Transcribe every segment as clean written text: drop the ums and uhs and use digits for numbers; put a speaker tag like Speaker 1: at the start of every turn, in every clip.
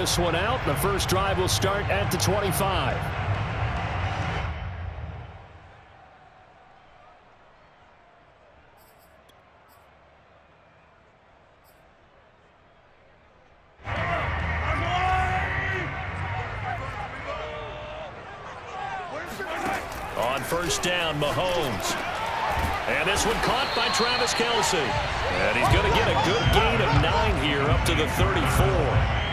Speaker 1: this one out. The first drive will start at the 25. On first down, Mahomes. And this one caught by Travis Kelce. And he's going to get a good gain of 9 here up to the 34.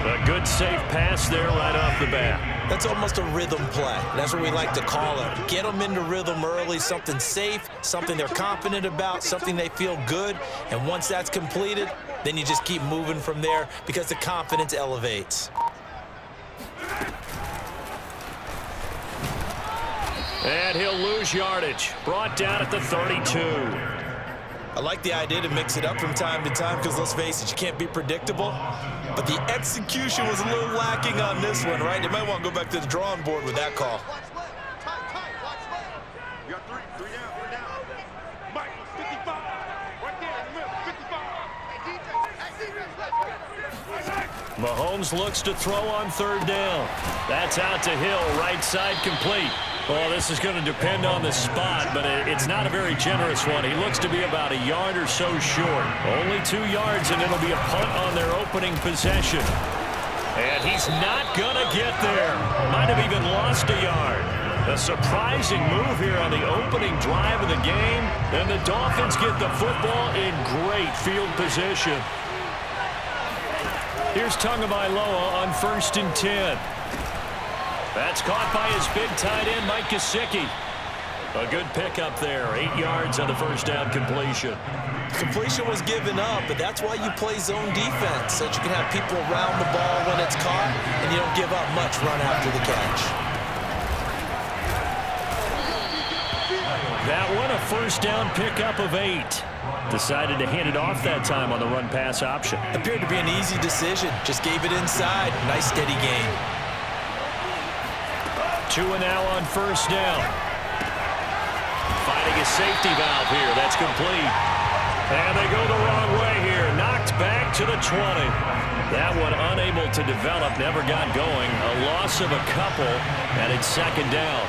Speaker 1: A good safe pass there right off the bat.
Speaker 2: That's almost a rhythm play. That's what we like to call it. Get them into rhythm early, something safe, something they're confident about, something they feel good. And once that's completed, then you just keep moving from there because the confidence elevates.
Speaker 1: And he'll lose yardage. Brought down at the 32.
Speaker 2: I like the idea to mix it up from time to time because, let's face it, you can't be predictable. But the execution was a little lacking on this one, right? You might want to go back to the drawing board with that call.
Speaker 3: You got three down. Mike, 55. Right there in the middle, 55.
Speaker 1: Mahomes looks to throw on third down. That's out to Hill, right side complete. Well, this is going to depend on the spot, but it's not a very generous one. He looks to be about a yard or so short. Only 2 yards, and it'll be a punt on their opening possession. And he's not going to get there. Might have even lost a yard. A surprising move here on the opening drive of the game. And the Dolphins get the football in great field position. Here's Tagovailoa on first and 10. That's caught by his big tight end, Mike Gesicki. A good pickup there. 8 yards on the first down completion.
Speaker 2: Completion was given up, but that's why you play zone defense, so that you can have people around the ball when it's caught, and you don't give up much run after the catch.
Speaker 1: That one, a first down pickup of 8. Decided to hand it off that time on the run-pass option.
Speaker 2: Appeared to be an easy decision. Just gave it inside. Nice, steady gain.
Speaker 1: 2 now on first down. Finding a safety valve here. That's complete. And they go the wrong way here. Knocked back to the 20. That one unable to develop. Never got going. A loss of a couple. And it's second down.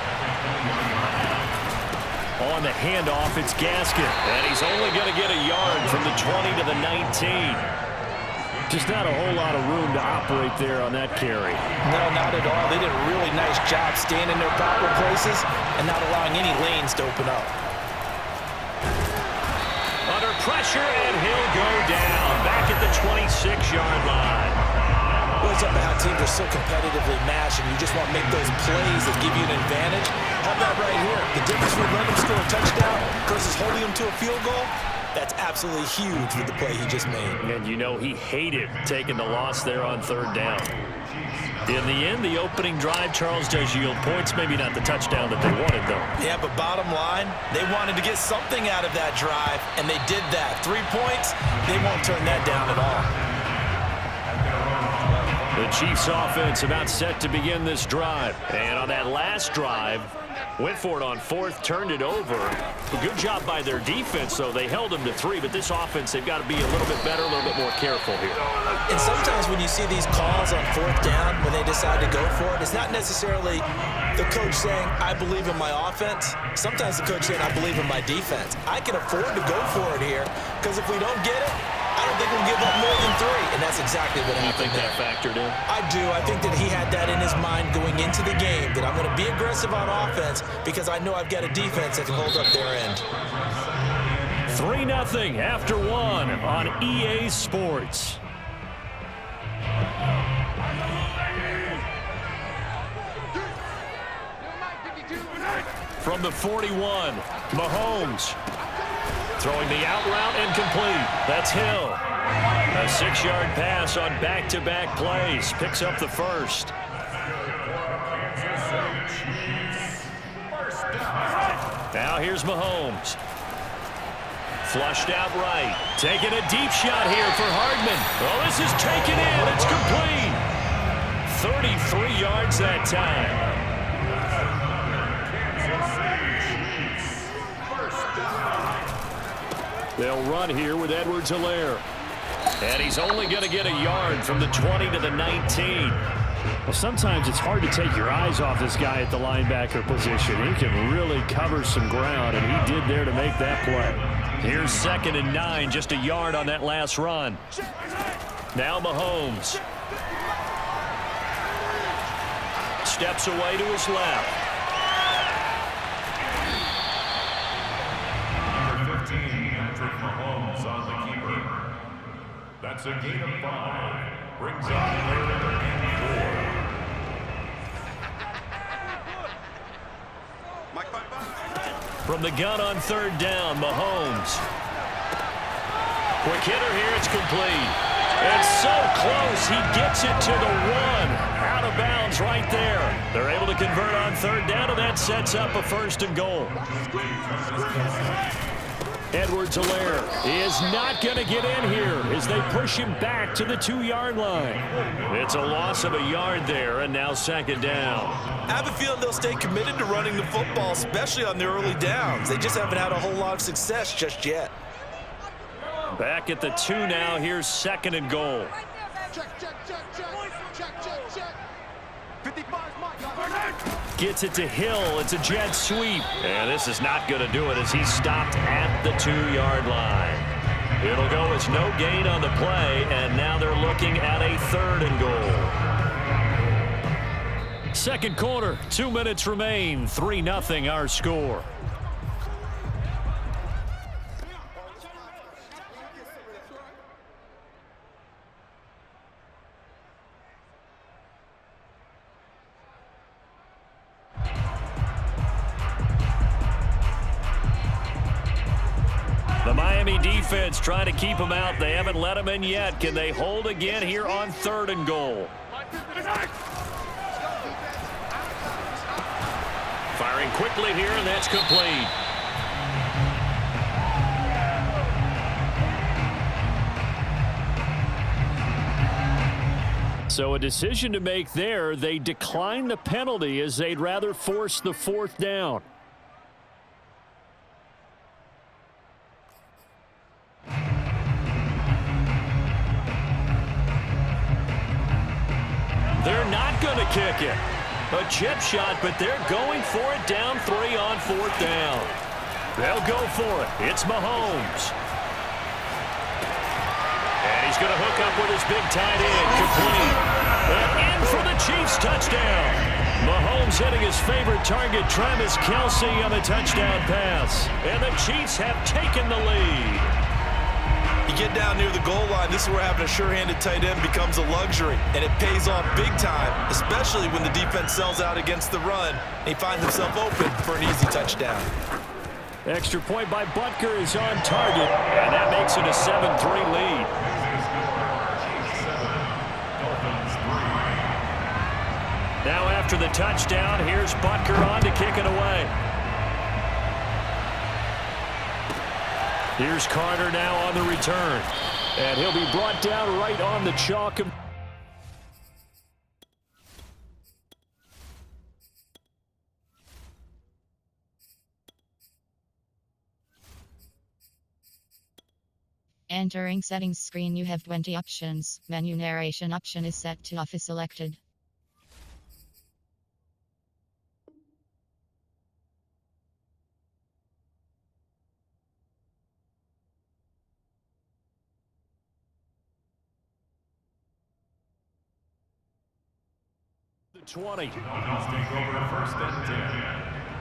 Speaker 1: On the handoff, it's Gaskin. And he's only going to get a yard from the 20 to the 19. Just not a whole lot of room to operate there on that carry.
Speaker 2: No, not at all. They did a really nice job staying in their proper places and not allowing any lanes to open up.
Speaker 1: Under pressure, and he'll go down. Back at the 26-yard line.
Speaker 2: Well, it's up to how teams are so competitively matched, and you just want to make those plays that give you an advantage. Have that right here. The difference between letting them score a touchdown versus holding them to a field goal, that's absolutely huge with the play he just made.
Speaker 1: And you know he hated taking the loss there on third down. In the end, the opening drive, Charles, does yield points. Maybe not the touchdown that they wanted, though.
Speaker 2: Yeah, but bottom line, they wanted to get something out of that drive, and they did that. 3 points, they won't turn that down at all.
Speaker 1: The Chiefs offense about set to begin this drive. And on that last drive, went for it on fourth, turned it over. A good job by their defense, though. They held them to 3, but this offense, they've got to be a little bit better, a little bit more careful here.
Speaker 2: And sometimes when you see these calls on fourth down, when they decide to go for it, it's not necessarily the coach saying, I believe in my offense. Sometimes the coach saying, I believe in my defense. I can afford to go for it here, because if we don't get it, I don't think we'll give up more than 3, and that's exactly what happened.
Speaker 1: You think that factored in?
Speaker 2: I do. I think that he had that in his mind going into the game, that I'm going to be aggressive on offense because I know I've got a defense that can hold up their end.
Speaker 1: 3-0 after 1 on EA Sports. From the 41, Mahomes. Throwing the out route and complete. That's Hill. A 6-yard pass on back-to-back plays. Picks up the first. Now here's Mahomes. Flushed out right. Taking a deep shot here for Hardman. Oh, this is taken in. It's complete. 33 yards that time. They'll run here with Edwards-Helaire. And he's only going to get a yard from the 20 to the 19.
Speaker 4: Well, sometimes it's hard to take your eyes off this guy at the linebacker position. He can really cover some ground, and he did there to make that play.
Speaker 1: Here's 2nd and 9, just a yard on that last run. Now Mahomes. Steps away to his left.
Speaker 5: Number 15, Patrick Mahomes on the keeper. That's a gain of 5. Brings up 3rd and 4.
Speaker 1: From the gun on 3rd down, Mahomes. Quick hitter here, it's complete. It's so close, he gets it to the 1. Out of bounds right there. They're able to convert on 3rd down, and that sets up a 1st and goal. Edwards-Helaire is not going to get in here as they push him back to the 2-yard line. It's a loss of a yard there, and now 2nd down.
Speaker 2: I have a feeling they'll stay committed to running the football, especially on the early downs. They just haven't had a whole lot of success just yet.
Speaker 1: Back at the 2 now. Here's 2nd and goal. Gets it to Hill. It's a jet sweep. And this is not going to do it as he's stopped at the 2-yard line. It'll go as no gain on the play, and now they're looking at a 3rd and goal. Second quarter, 2 minutes remain. 3-0 our score. The Miami defense trying to keep them out. They haven't let them in yet. Can they hold again here on 3rd and goal? Firing quickly here, and that's complete. So a decision to make there. They decline the penalty as they'd rather force the 4th down. They're not going to kick it. A chip shot, but they're going for it down 3 on 4th down. They'll go for it. It's Mahomes. And he's going to hook up with his big tight end. Complete. And in for the Chiefs touchdown. Mahomes hitting his favorite target, Travis Kelce, on the touchdown pass. And the Chiefs have taken the lead.
Speaker 2: You get down near the goal line, this is where having a sure-handed tight end becomes a luxury, and it pays off big time, especially when the defense sells out against the run, and he finds himself open for an easy touchdown.
Speaker 1: Extra point by Butker is on target, and that makes it a 7-3 lead. Now after the touchdown, here's Butker on to kick it away. Here's Carter now on the return. And he'll be brought down right on the chalk.
Speaker 6: Entering settings screen, you have 20 options. Menu narration option is set to off is selected.
Speaker 1: The 20.
Speaker 5: Dolphins take over 1st and 10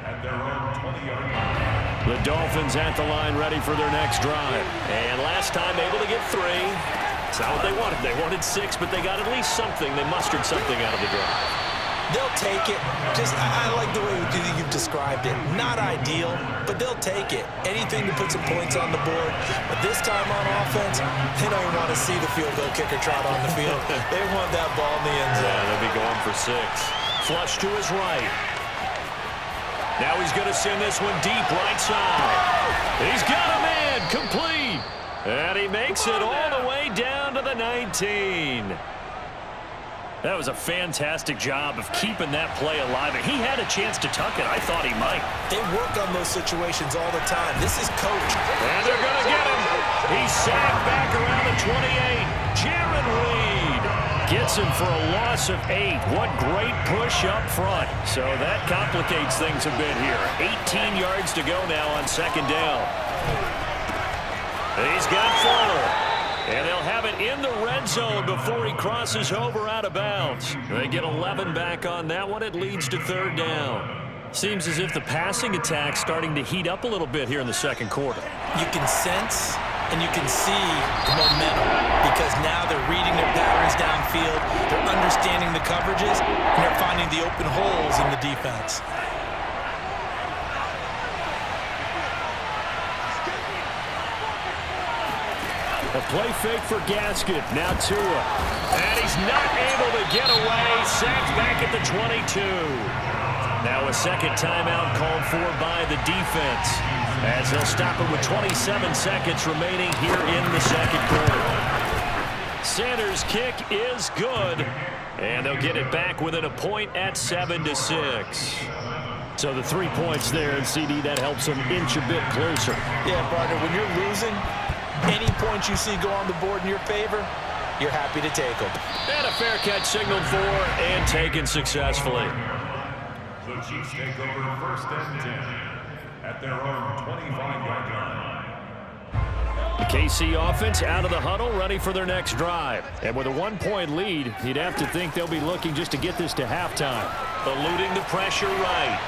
Speaker 5: at their own 20-yard line.
Speaker 1: The Dolphins at the line ready for their next drive. And last time able to get 3. It's not what they wanted. They wanted 6, but they got at least something. They mustered something out of the drive.
Speaker 2: They'll take it. I like the way you've described it. Not ideal, but they'll take it. Anything to put some points on the board. But this time on offense, they don't even want to see the field goal kicker trot on the field. They want that ball in the end zone.
Speaker 1: Yeah, they'll be going for 6. Flush to his right. Now he's going to send this one deep right side. He's got a man, complete. And he makes it all the way down to the 19. That was a fantastic job of keeping that play alive. And he had a chance to tuck it. I thought he might.
Speaker 2: They work on those situations all the time. This is coached.
Speaker 1: And they're going to get him. He's sacked back around the 28. Jaron Reed gets him for a loss of 8. What great push up front. So that complicates things a bit here. 18 yards to go now on second down. He's got 4. And they'll have it in the red zone before he crosses over out of bounds. They get 11 back on that one. It leads to third down. Seems as if the passing attack's starting to heat up a little bit here in the second quarter.
Speaker 2: You can sense and you can see the momentum because now they're reading their patterns downfield, they're understanding the coverages, and they're finding the open holes in the defense.
Speaker 4: A play fake for Gaskin. Now Tua.
Speaker 1: And he's not able to get away. Sacked back at the 22. Now a second timeout called for by the defense as they'll stop it with 27 seconds remaining here in the second quarter. Sanders' kick is good, and they'll get it back within a point at 7-6.
Speaker 4: So the 3 points there, and CD, that helps them inch a bit closer.
Speaker 2: Yeah, partner, when you're losing, any points you see go on the board in your favor, you're happy to take them.
Speaker 1: And a fair catch signaled for and taken successfully.
Speaker 5: The Chiefs take over first and 10 at their own 25-yard line.
Speaker 4: The KC offense out of the huddle, ready for their next drive. And with a 1-point lead, you'd have to think they'll be looking just to get this to halftime.
Speaker 1: Eluding the pressure right.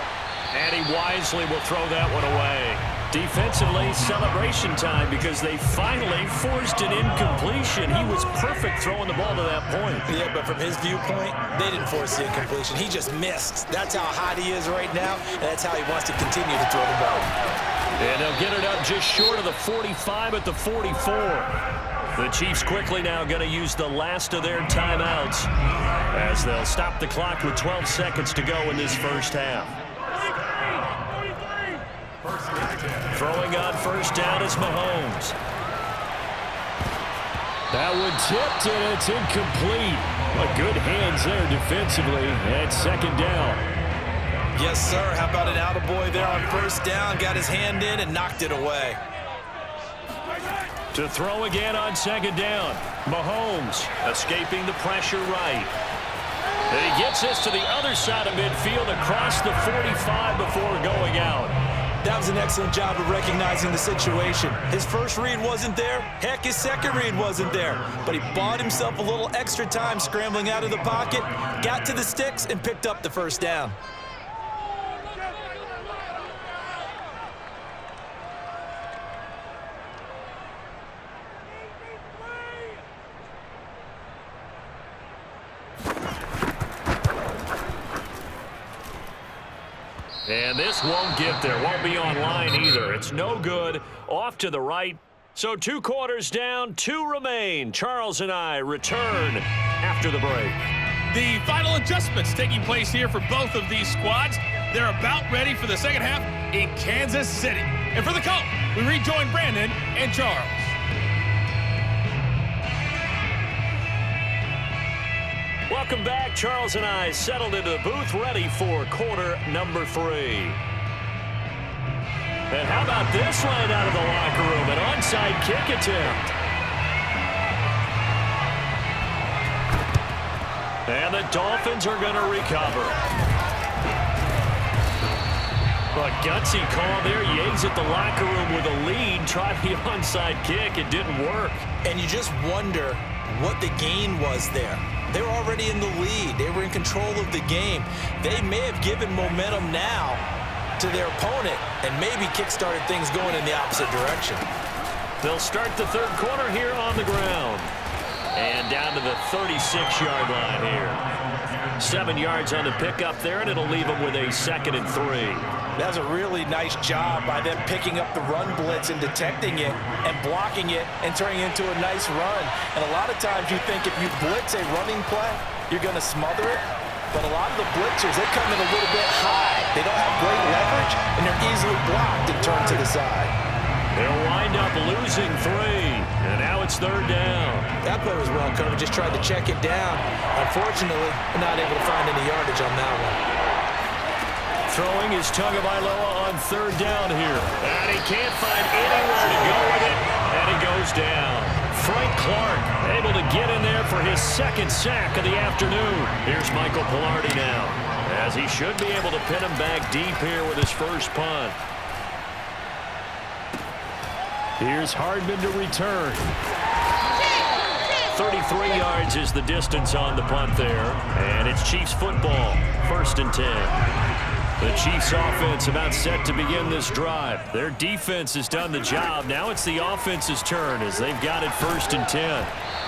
Speaker 1: And he wisely will throw that one away. Defensively, celebration time because they finally forced an incompletion. He was perfect throwing the ball to that point.
Speaker 2: Yeah, but from his viewpoint, they didn't force the incompletion. He just missed. That's how hot he is right now, and that's how he wants to continue to throw the ball.
Speaker 1: And they'll get it up just short of the 45 at the 44. The Chiefs quickly now going to use the last of their timeouts as they'll stop the clock with 12 seconds to go in this first half. Throwing on first down is Mahomes.
Speaker 4: That one tipped, and it's incomplete. But good hands there defensively at second down.
Speaker 2: Yes, sir. How about an attaboy there on first down? Got his hand in and knocked it away.
Speaker 1: To throw again on second down. Mahomes escaping the pressure right. And he gets this to the other side of midfield across the 45 before going out.
Speaker 2: That was an excellent job of recognizing the situation. His first read wasn't there. Heck, his second read wasn't there. But he bought himself a little extra time scrambling out of the pocket, got to the sticks, and picked up the first down.
Speaker 1: And this won't get there. Won't be online either. It's no good. Off to the right. So 2 quarters down, 2 remain. Charles and I return after the break.
Speaker 7: The final adjustments taking place here for both of these squads. They're about ready for the second half in Kansas City. And for the call, we rejoin Brandon and Charles.
Speaker 1: Welcome back. Charles and I settled into the booth ready for quarter number 3. And how about this line out of the locker room? An onside kick attempt. And the Dolphins are going to recover. A gutsy call there. Yates at the locker room with a lead. Tried the onside kick. It didn't work.
Speaker 2: And you just wonder what the gain was there. They were already in the lead. They were in control of the game. They may have given momentum now to their opponent and maybe kick-started things going in the opposite direction.
Speaker 1: They'll start the third quarter here on the ground. And down to the 36-yard line here. 7 yards on the pickup there, and it'll leave them with a 2nd and 3.
Speaker 2: That was a really nice job by them picking up the run blitz and detecting it and blocking it and turning it into a nice run. And a lot of times you think if you blitz a running play, you're going to smother it. But a lot of the blitzers, they come in a little bit high. They don't have great leverage, and they're easily blocked and turned to the side.
Speaker 1: They'll wind up losing 3, and now it's third down.
Speaker 2: That play was well covered, just tried to check it down. Unfortunately, not able to find any yardage on that one.
Speaker 1: Throwing is Tagovailoa on third down here. And he can't find anywhere to go with it. And he goes down. Frank Clark able to get in there for his second sack of the afternoon. Here's Michael Pilardi now, as he should be able to pin him back deep here with his first punt.
Speaker 4: Here's Hardman to return.
Speaker 1: 33 yards is the distance on the punt there, and it's Chiefs football, 1st and 10. The Chiefs offense about set to begin this drive. Their defense has done the job. Now it's the offense's turn as they've got it 1st and 10.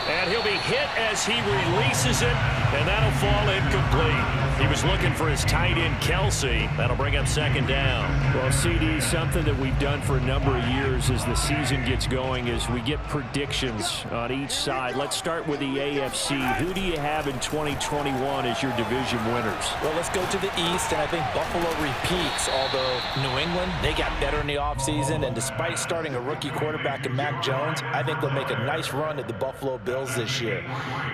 Speaker 1: And he'll be hit as he releases it, and that'll fall incomplete. He was looking for his tight end, Kelsey. That'll bring up 2nd down.
Speaker 4: Well, CD, something that we've done for a number of years as the season gets going is we get predictions on each side. Let's start with the AFC. Who do you have in 2021 as your division winners?
Speaker 2: Well, let's go to the East, and I think Buffalo repeats, although New England, they got better in the offseason, and despite starting a rookie quarterback in Mac Jones, I think they'll make a nice run at the Buffalo Bills this year.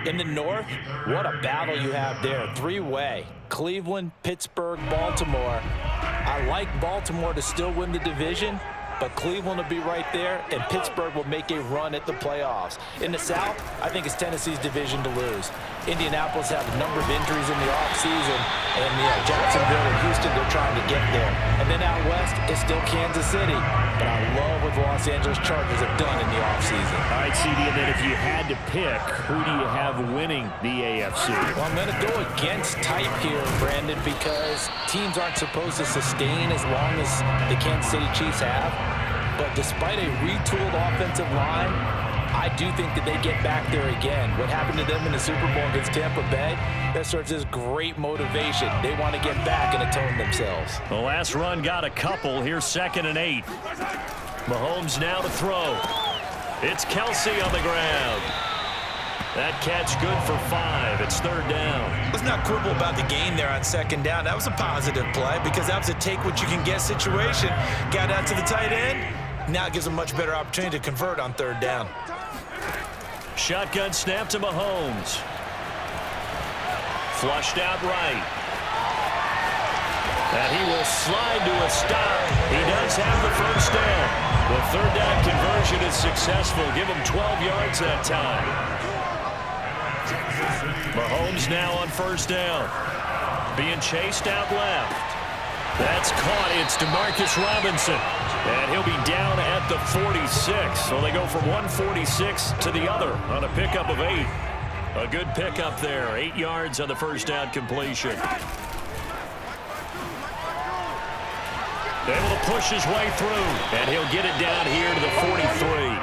Speaker 2: In the North, what a battle you have there. 3-way. Cleveland, Pittsburgh, Baltimore. I like Baltimore to still win the division, but Cleveland will be right there, and Pittsburgh will make a run at the playoffs. In the South, I think it's Tennessee's division to lose. Indianapolis had a number of injuries in the offseason, and Jacksonville and Houston, they're trying to get there. And then out west, it's still Kansas City. But I love what the Los Angeles Chargers have done in the offseason.
Speaker 4: All right, CD, and then if you had to pick, who do you have winning the AFC?
Speaker 2: Well, I'm going to go against type here, Brandon, because teams aren't supposed to sustain as long as the Kansas City Chiefs have. But despite a retooled offensive line, I do think that they get back there again. What happened to them in the Super Bowl against Tampa Bay, that serves as great motivation. They want to get back and atone themselves.
Speaker 1: The last run got a couple. Here's 2nd and 8. Mahomes now to throw. It's Kelsey on the ground. That catch good for 5. It's 3rd down.
Speaker 2: Let's not quibble about the gain there on 2nd down. That was a positive play because that was a take-what-you-can-get situation. Got out to the tight end. Now it gives a much better opportunity to convert on 3rd down.
Speaker 1: Shotgun snap to Mahomes. Flushed out right. And he will slide to a stop. He does have the 1st down. The 3rd down conversion is successful. Give him 12 yards that time. Mahomes now on 1st down. Being chased out left. That's caught. It's DeMarcus Robinson. And he'll be down at the 46. So they go from 146 to the other on a pickup of 8. A good pickup there. 8 yards on the 1st down completion. Able to push his way through. And he'll get it down here to the 43.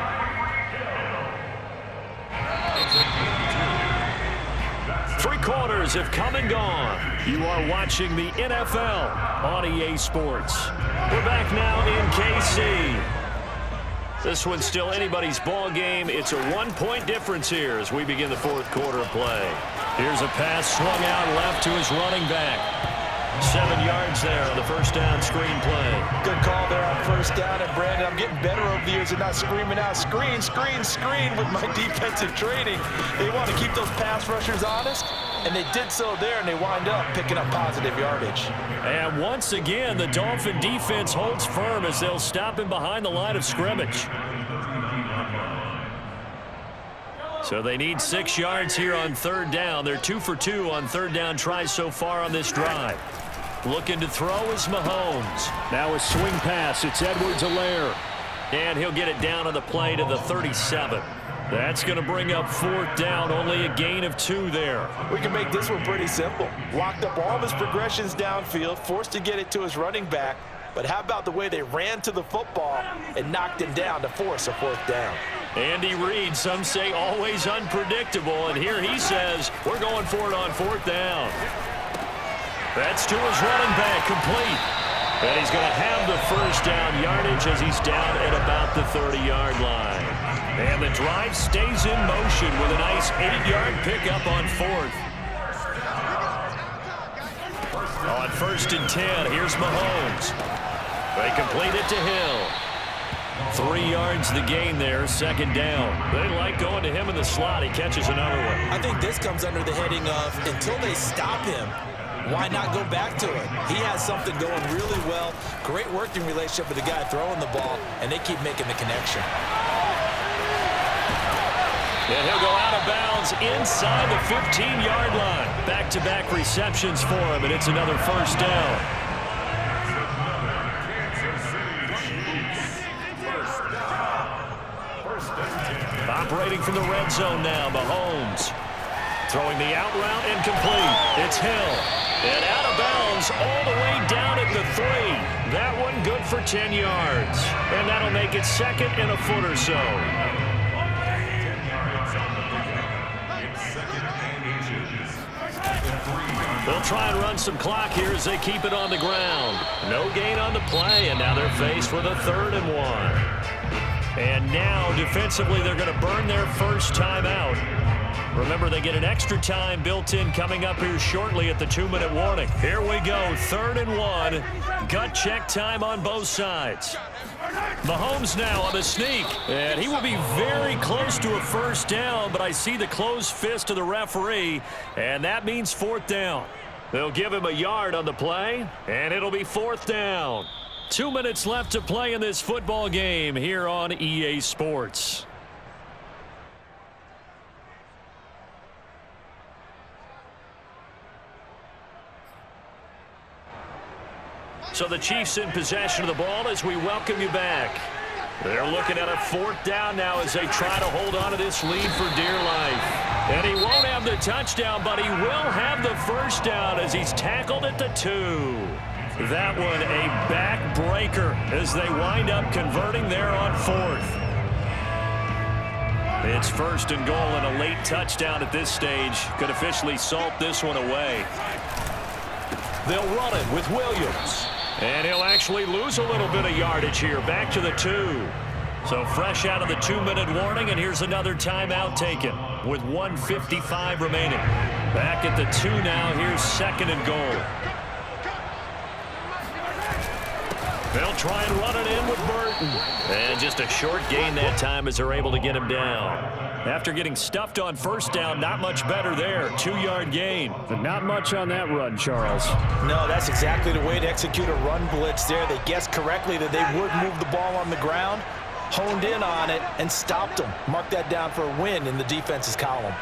Speaker 1: Three quarters have come and gone. You are watching the NFL on EA Sports. We're back now in KC. This one's still anybody's ball game. It's a 1-point difference here as we begin the 4th quarter of play. Here's a pass swung out left to his running back. 7 yards there on the 1st down screen play.
Speaker 2: Good call there on 1st down. And Brandon, I'm getting better over the years and not screaming out screen, screen, screen with my defensive training. They want to keep those pass rushers honest, and they did so there, and they wind up picking up positive yardage.
Speaker 1: And once again, the Dolphin defense holds firm as they'll stop him behind the line of scrimmage. So they need 6 yards here on 3rd down. They're 2 for 2 on 3rd down tries so far on this drive. Looking to throw is Mahomes.
Speaker 4: Now a swing pass. It's Edwards-Helaire.
Speaker 1: And he'll get it down on the play to the 37. That's going to bring up 4th down. Only a gain of 2 there.
Speaker 2: We can make this one pretty simple. Locked up all of his progressions downfield, forced to get it to his running back. But how about the way they ran to the football and knocked him down to force a 4th down?
Speaker 1: Andy Reid, some say always unpredictable, and here he says we're going for it on 4th down. That's to his running back, complete. And he's going to have the 1st down yardage as he's down at about the 30-yard line. And the drive stays in motion with a nice 8-yard pickup on 4th. On 1st and 10, here's Mahomes. They complete it to Hill. 3 yards the gain there, 2nd down. They like going to him in the slot. He catches another one.
Speaker 2: I think this comes under the heading of until they stop him, why not go back to it? He has something going really well. Great working relationship with the guy throwing the ball, and they keep making the connection.
Speaker 1: And he'll go out of bounds inside the 15-yard line. Back-to-back receptions for him, and it's another first down. Operating from the red zone now, Mahomes. Throwing the out route incomplete. It's Hill. And out of bounds all the way down at the 3. That one good for 10 yards. And that'll make it second and a foot or so. They'll try and run some clock here as they keep it on the ground. No gain on the play, and now they're faced with a 3rd and 1. And now, defensively, they're going to burn their first time out. Remember, they get an extra time built in coming up here shortly at the 2-minute warning. Here we go, 3rd and 1. Gut check time on both sides. Mahomes now on the sneak, and he will be very close to a first down, but I see the closed fist of the referee, and that means 4th down. They'll give him a yard on the play, and it'll be 4th down. 2 minutes left to play in this football game here on EA Sports. So the Chiefs in possession of the ball as we welcome you back. They're looking at a 4th down now as they try to hold on to this lead for dear life. And he won't have the touchdown, but he will have the first down as he's tackled at the 2. That one a backbreaker as they wind up converting there on 4th. It's 1st and goal, and a late touchdown at this stage could officially salt this one away. They'll run it with Williams. And he'll actually lose a little bit of yardage here, back to the 2. So fresh out of the 2-minute warning, and here's another timeout taken with 1:55 remaining. Back at the 2 now, here's 2nd and goal. They'll try and run it in with Burton. And just a short gain that time as they're able to get him down. After getting stuffed on first down, not much better there. 2-yard gain.
Speaker 4: But not much on that run, Charles.
Speaker 2: No, that's exactly the way to execute a run blitz there. They guessed correctly that they would move the ball on the ground, honed in on it, and stopped them. Mark that down for a win in the defense's column.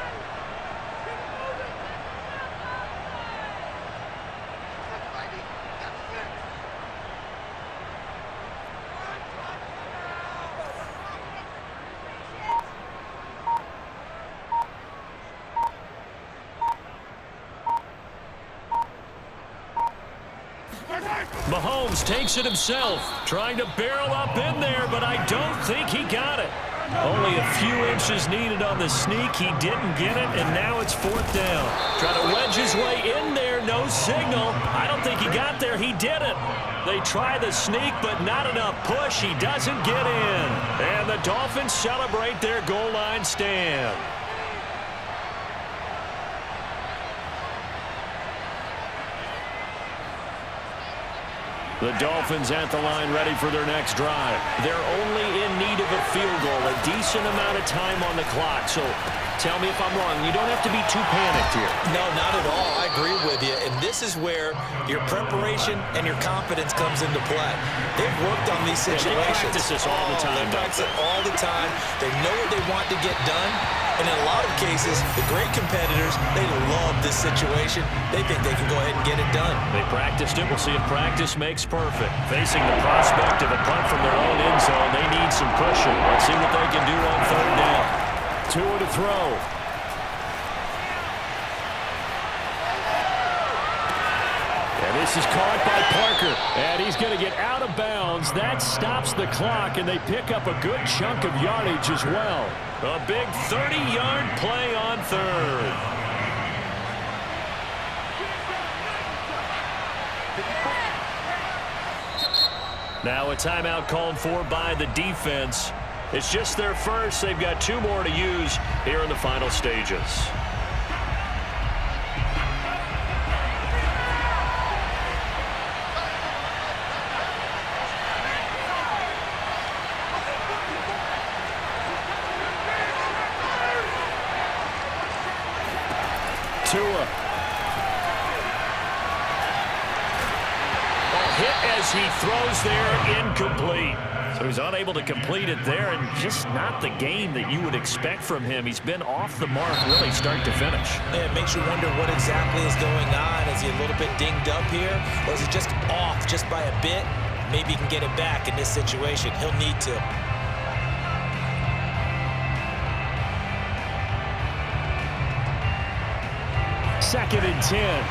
Speaker 1: Mahomes takes it himself, trying to barrel up in there, but I don't think he got it. Only a few inches needed on the sneak. He didn't get it, and now it's 4th down. Trying to wedge his way in there, no signal. I don't think he got there. He did it. They try the sneak, but not enough push. He doesn't get in. And the Dolphins celebrate their goal line stand. The Dolphins at the line ready for their next drive. They're only in need of a field goal, a decent amount of time on the clock. So tell me if I'm wrong. You don't have to be too panicked here.
Speaker 2: No, not at all. I agree with you. And this is where your preparation and your confidence comes into play. They've worked on these situations.
Speaker 1: They practice this all the time.
Speaker 2: They practice it all the time. They know what they want to get done. And in a lot of cases, the great competitors, they love this situation. They think they can go ahead and get it done.
Speaker 1: They practiced it. We'll see if practice makes perfect. Facing the prospect of a punt from their own end zone, they need some cushion. Let's see what they can do on 3rd down.
Speaker 4: Tua to throw. And this is caught by Parker. And he's going to get out of bounds. That stops the clock, and they pick up a good chunk of yardage as well.
Speaker 1: A big 30-yard play on 3rd. Now a timeout called for by the defense. It's just their first. They've got 2 more to use here in the final stages.
Speaker 4: Tua.
Speaker 1: hit as he throws there, incomplete. So he's unable to complete it there, and just not the game that you would expect from him. He's been off the mark really start to finish.
Speaker 2: Yeah, it makes you wonder what exactly is going on. Is he a little bit dinged up here, or is he just off just by a bit? Maybe he can get it back in this situation. He'll need to.
Speaker 4: Second and 10.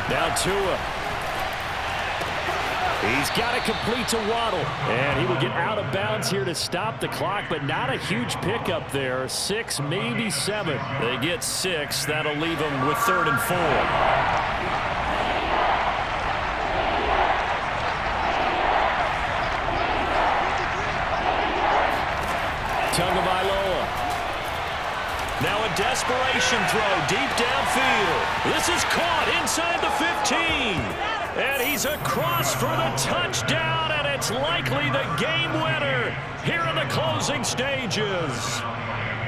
Speaker 4: Now Tua. He's got to complete to Waddle. And he will get out of bounds here to stop the clock, but not a huge pickup there. 6, maybe 7.
Speaker 1: They get 6. That'll leave them with 3rd and 4. Now a desperation throw deep downfield. This is caught inside the 15. And he's across for the touchdown, and it's likely the game winner here in the closing stages.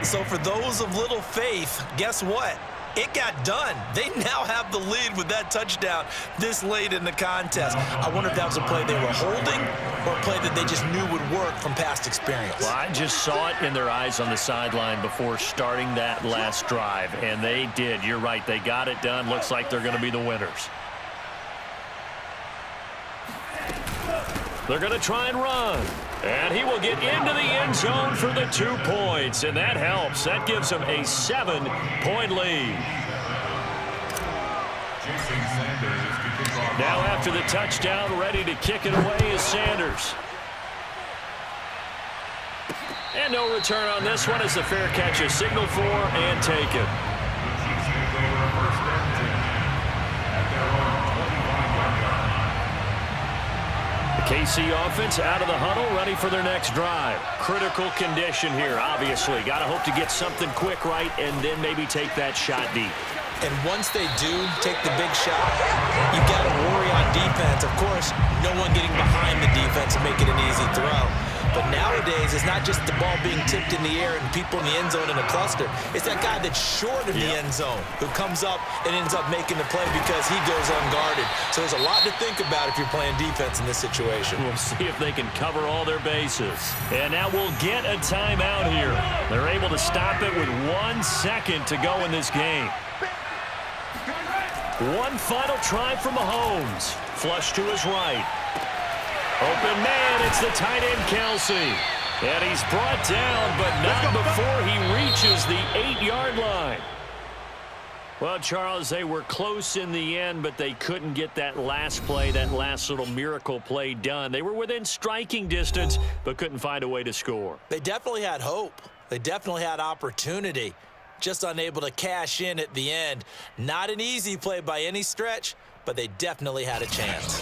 Speaker 2: So for those of little faith, guess what? It got done. They now have the lead with that touchdown this late in the contest. I wonder if that was a play they were holding or a play that they just knew would work from past experience.
Speaker 1: Well, I just saw it in their eyes on the sideline before starting that last drive, and they did. You're right. They got it done. Looks like they're going to be the winners. They're going to try and run. And he will get into the end zone for the 2 points. And that helps. That gives him a 7-point lead. Now after the touchdown, ready to kick it away is Sanders. And no return on this one as the fair catch is signaled for and taken. KC offense out of the huddle, ready for their next drive. Critical condition here, obviously. Got to hope to get something quick right and then maybe take that shot deep.
Speaker 2: And once they do take the big shot, you've got to worry on defense. Of course, no one getting behind the defense and make it an easy throw. But nowadays, it's not just the ball being tipped in the air and people in the end zone in a cluster. It's that guy that's short of the end zone who comes up and ends up making the play because he goes unguarded. So there's a lot to think about if you're playing defense in this situation.
Speaker 1: We'll see if they can cover all their bases. And now we'll get a timeout here. They're able to stop it with 1 second to go in this game. One final try from Mahomes. Flush to his right. Open man, it's the tight end, Kelsey. And he's brought down, but not before he reaches the 8-yard line. Well, Charles, they were close in the end, but they couldn't get that last play, that last little miracle play done. They were within striking distance, but couldn't find a way to score.
Speaker 2: They definitely had hope. They definitely had opportunity. Just unable to cash in at the end. Not an easy play by any stretch, but they definitely had a chance.